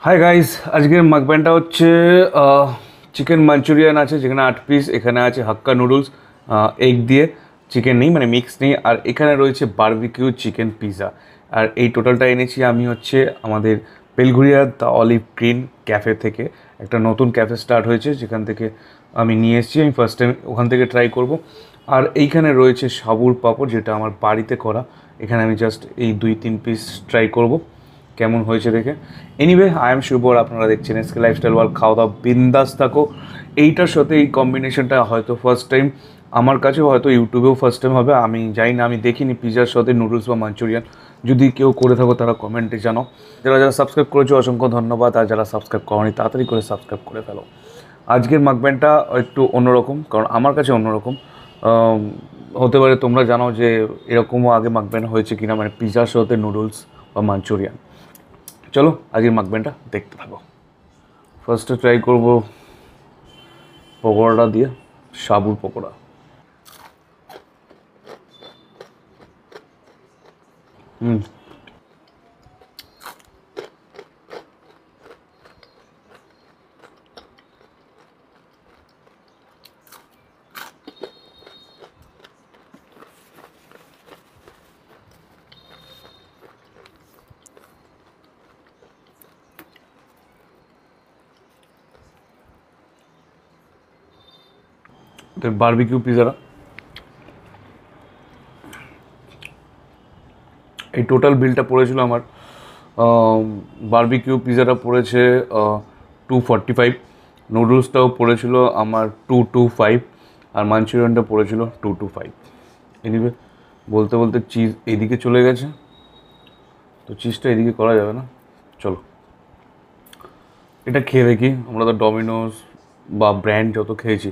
Hi guys, আজকের মাকব্যানটা হচ্ছে chicken Manchurian আছে যেখানে 8 পিস, এখানে আছে হাক্কা নুডলস এগ দিয়ে, চিকেন নেই মানে মিক্স নেই, আর এখানে রয়েছে বারবিকিউ চিকেন পিৎজা। আর এই টোটালটা এনেছি আমি হচ্ছে আমাদের Belgharia the olive green cafe থেকে। একটা নতুন ক্যাফে স্টার্ট হয়েছে যেখান থেকে আমি নিয়ে এসেছি, আমি ফার্স্ট টাইম ওখান থেকে ট্রাই করব। আর এইখানে রয়েছে সাবুর পাঁপড় যেটা আমার বাড়িতে করা, এখানে আমি জাস্ট এই 2-3 পিস ট্রাই করব কেমন হয়েছে দেখে। এনিওয়ে, আই এম শুভর, আপনারা দেখছেন এসকে লাইফস্টাইল ওয়ার্ল্ড। খাওয়া দাওয়া বিন্দাস থাকো। এইটার সাথে এই কম্বিনেশনটা হয়তো ফার্স্ট টাইম আমার কাছেও, হয়তো ইউটিউবেও ফার্স্ট টাইম হবে, আমি জানি না, আমি দেখিনি পিৎজার সাথে নুডলস বা মাঞ্চুরিয়ান। যদি কেউ করে থাকো তারা কমেন্টে জানাও। যারা যারা সাবস্ক্রাইব করেছো অসংখ্য ধন্যবাদ, আর যারা সাবস্ক্রাইব করনি তাড়াতাড়ি করে সাবস্ক্রাইব করে ফেলো। আজকের মাকব্যানটা একটু অন্যরকম, কারণ আমার কাছে অন্যরকম। হতে পারে তোমরা জানো যে এরকমও আগে মাকব্যান হয়েছে কিনা, মানে পিৎজার সাথে নুডলস বা মাঞ্চুরিয়ান। চলো আজকের মাকব্যানটা দেখতে থাকো। ফার্স্টে ট্রাই করব পকোড়াটা দিয়ে, সাবুর পকোড়া। হুম, বারবিকিউ পিৎজাটা, এই টোটাল বিলটা পড়েছিল আমার, বারবিকিউ পিৎজাটা পড়েছে 245, নুডলসটাও পড়েছিল আমার 225, আর মাঞ্চুরিয়ানটা পড়েছিল 225। এনিওয়ে, বলতে বলতে চিজ এদিকে চলে গেছে, তো চিজটা এদিকে করা যাবে না। চলো এটা খেয়ে দেখি। আমরা তো ডমিনোস বা ব্র্যান্ড যত খেয়েছি,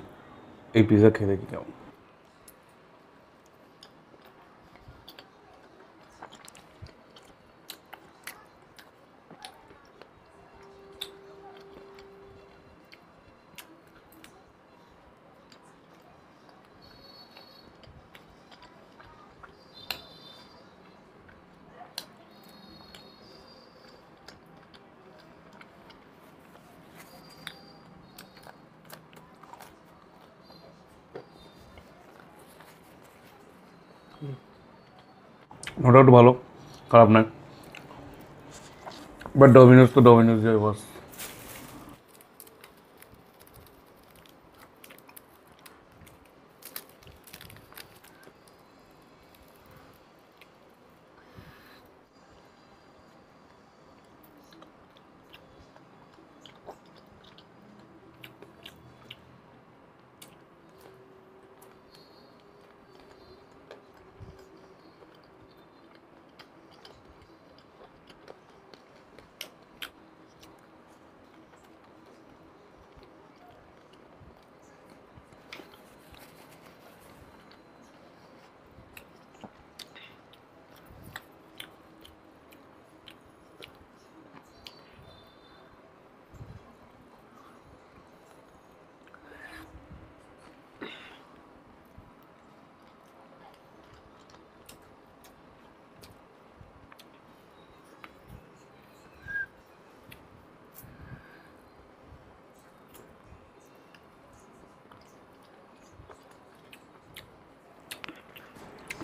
এই পিৎজা খেয়ে দেখি কেমন। নো ডাউট ভালো, খারাপ নয়, বাট ডমিনোস তো ডমিনোস যায় বস।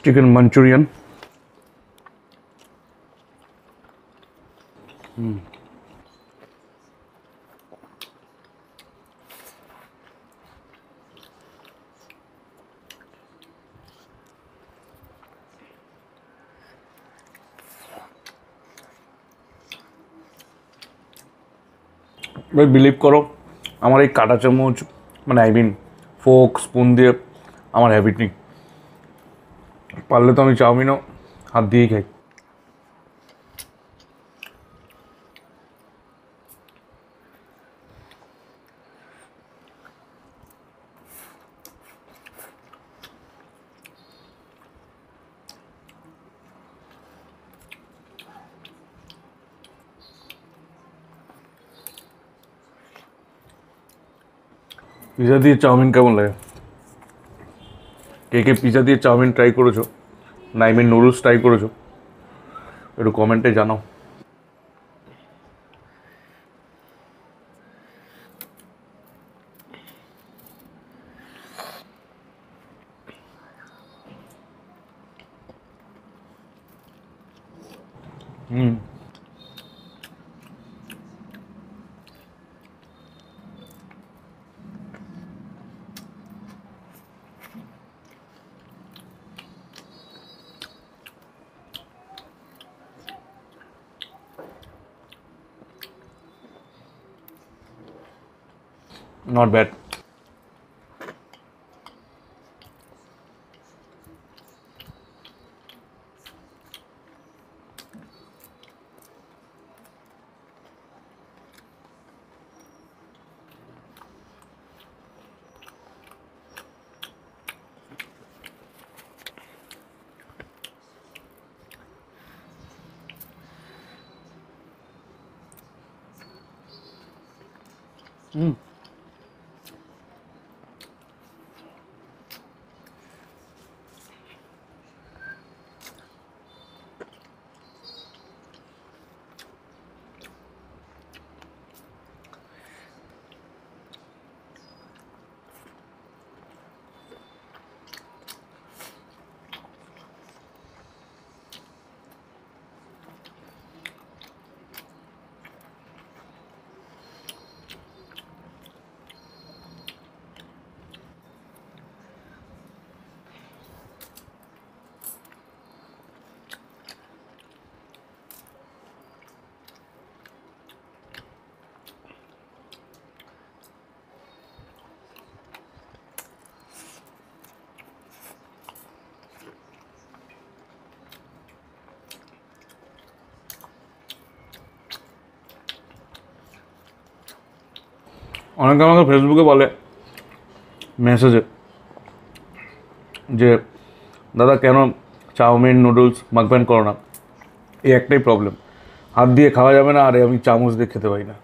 চিকেন মাঞ্চুরিয়ান, ভাই বিলিভ করো, আমার এই কাঁটা চামচ, মানে আই মিন ফোক স্পুন দিয়ে আমার হ্যাবিট নেই। পারলে তো আমি চাউমিনও হাত দিয়েই খাই। পিৎজা দিয়ে চাউমিন কেমন লাগে? কে কে পিৎজা দিয়ে চাউমিন ট্রাই করেছো, না আই মিন নুডলস ট্রাই করেছো, একটু কমেন্টে জানাও। Not bad. অনেকে আমাকে ফেসবুকে বলে মেসেজে যে দাদা কেন চাউমিন নুডলস মাকব্যান করো না, এই একটাই প্রবলেম, হাত দিয়ে খাওয়া যাবে না আর আমি চামচ দিয়ে খেতে পারি না।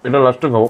এটা লাস্টে খাবো।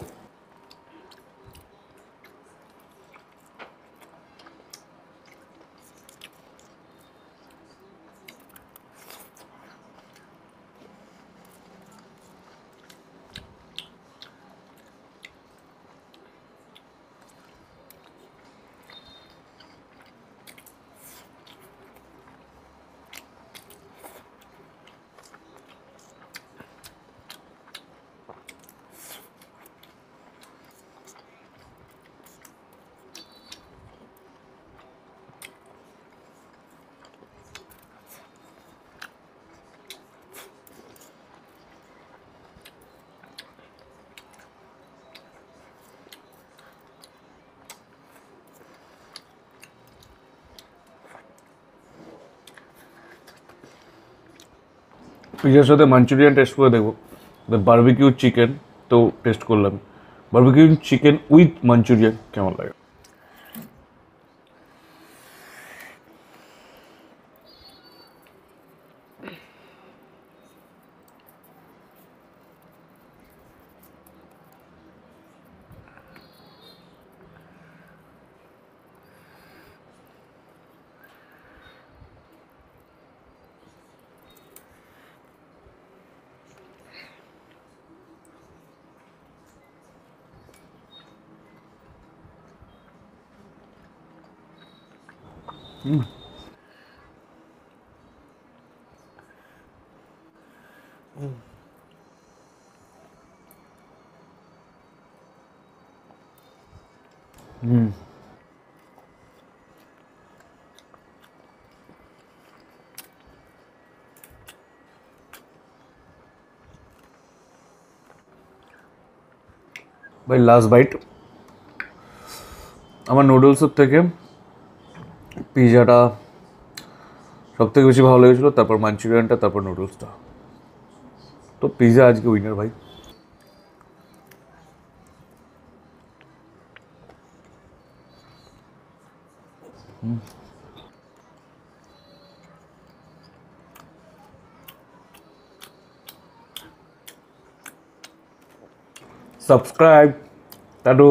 পিজার সাথে মাঞ্চুরিয়ান টেস্ট করে দেখবো, বারবিকিউ চিকেন তো টেস্ট করলাম, বারবিকিউ চিকেন উইথ মাঞ্চুরিয়ান কেমন লাগে। ভাই লাস্ট বাইট, আমার নুডলসের থেকে পিৎজাটা সব থেকে বেশি ভালো লেগেছিলো, তারপর মাঞ্চুরিয়ানটা, তারপর নুডলসটা। তো পিৎজা আজকে উইনার ভাই। Subscribe, tattoo.